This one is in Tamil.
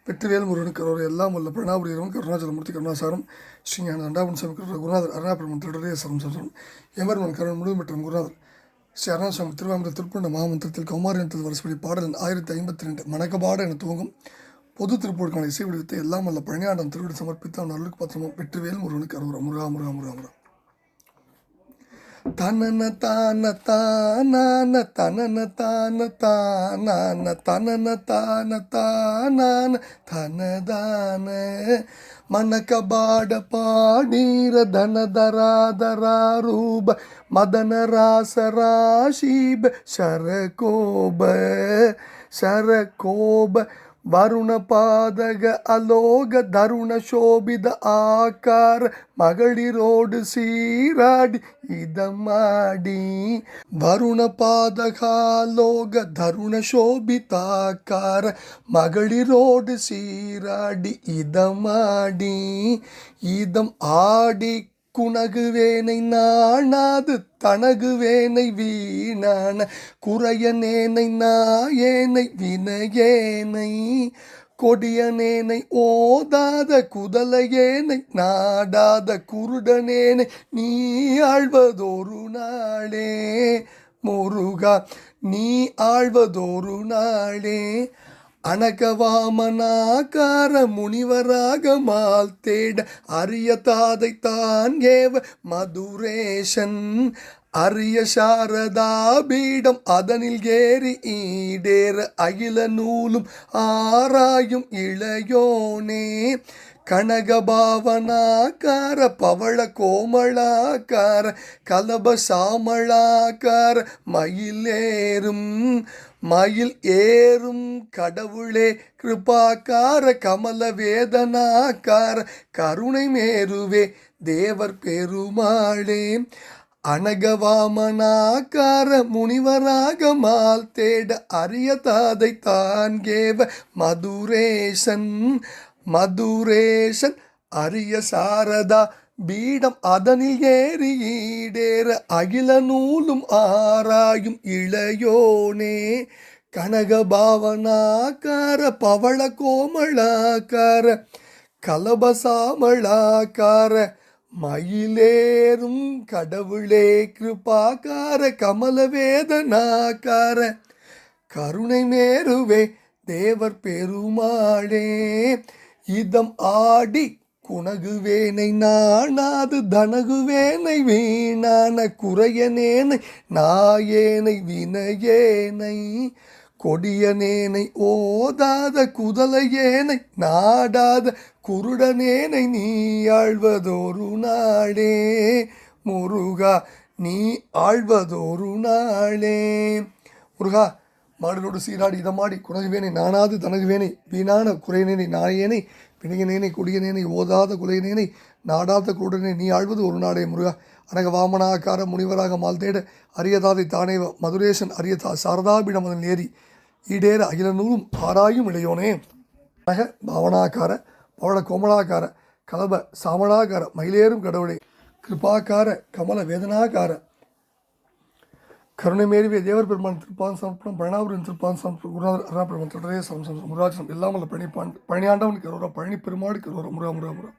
வெற்றிவேல் முருகனுக்கு கரோர் எல்லாம் உள்ள பிரணாபுரியும் கருணாச்சலமூர்த்தி கருணாசாரம் ஸ்ரீ ஞான தண்டாபன் சாமி குருநாதர் அருணாபிரமன் திருடரே சரம் சரம் எமர்மன் கருண் முழு மற்றும் குருநாதர் ஸ்ரீ அருணாசாமி திருவாமிர திருப்பண்ட மாமந்திரத்தில் கௌமாரியத்தில் வருஷப்படி பாடல் 1052 மணக்கபாட என துவங்கும் பொது திருப்பூருக்கான இசை வடிவத்தை எல்லாம் வல்ல பழனியாண்டம் திருவிடு சமர்ப்பித்து அவன் அருளுக்கு பத்திரமும் வெற்றிவேல் முருகனுக்கு கரோர் முருகா முருகா முருகா முருகா தனன தான தான தனன தான தான தனன தான தான தனதான மனக்கபாட பாடீர தனதராதராரூப மதன ராசராஷீப ಶರಕೋಬ ವರುಣ ಪಾದಗ ಅಲೋಗ ಧರುಣ ಶೋಭಿದ ಆಕಾರ ಮಗಳಿರೋಡು ಸೀರಾಡಿ ಇದ ಮಾಡಿ ವರುಣ ಪಾದಗ ಅಲೋಗ ಧರುಣ ಶೋಭಿತಾಕಾರ ಮಗಳಿರೋಡು ಸೀರಾಡಿ ಇದ ಮಾಡಿ இதம் ஆடி குணகுவேனை நாணாது தனகுவேனை வீணான குறையனேனை நாயேனை வினையேனை கொடியனேனை ஓதாத குதலையேனை நாடாத குருடனேனை நீ ஆழ்வதொரு நாளே முருகா நீ ஆழ்வதொரு நாளே அனகவாமனாகார முனிவராக மால் தேட அரிய தாதை தான் ஏவ மதுரேஷன் அரிய சாரதா பீடம் அதனில் ஏறி ஈடேற அகில நூலும் ஆராயும் இளையோனே கனகபாவனாக்கார பவள கோமளாக்கார கலப சாமளாக்கார மயில் ஏறும் கடவுளே கிருபாக்கார கமல வேதனாக்கார கருணை மேருவே தேவர் பெருமாளே அனகவாமனாக்கார முனிவராக மால் தேட அரிய தாதை தான் கேவ மதுரேசன் அரிய சாரதா பீடம் அதனில் ஏறி ஈடேற அகில நூலும் ஆராயும் இளையோனே கனகபாவனாக்கார பவள கோமளாக்கார கலபசாமளாக்கார மயிலேறும் கடவுளே கிருபாக்கார கமல வேதனாக்கார கருணை மேருவே தேவர் பெருமாளே இதம் ஆடி குணகுவேனை நாணாது தனகுவேனை வீணான குறையனேனை நாயேனை வினையேனை கொடியனேனை ஓதாத குதலையேனை நாடாத குருடனேனை நீ ஆழ்வதொரு நாளே முருகா நீ ஆழ்வதொரு நாளே முருகா மாடலோடு சீராடி இதமாடி குணகுவேனை நானாது தனகுவேனை வீணான குறையனேனை நாயேனை வினையனேனை கொடியனேனை ஓதாத குலையனேனை நாடாத குருடனே நீ ஆழ்வது ஒரு நாடே முருகா அனக வாமனாக்கார முனிவராக மால் தேட அரியதாதை தானே மதுரேசன் அரியதா சாரதாபிடம் அதன் ஏறி ஈடேற அகில நூலும் ஆராயும் இளையோனே அனக பாவனாக்கார பவள கோமளாக்கார கலப சாமளாக்கார மயிலேறும் கடவுளே கிருபாக்கார கமல வேதனாக்கார கருணை மேறிவே தேவர் பெருமான் திருப்பான் சமர்ப்பணம் பழனாபுரின் திருப்பான் சமர்ப்பணம் குருநாதர் அருணாபிரமன் தொடரே சமசம் முருகாச்சலம் இல்லாமல் பழனியாண்டவனுக்கு பழனி பெருமாளுக்கு முருகா முருகா முருகா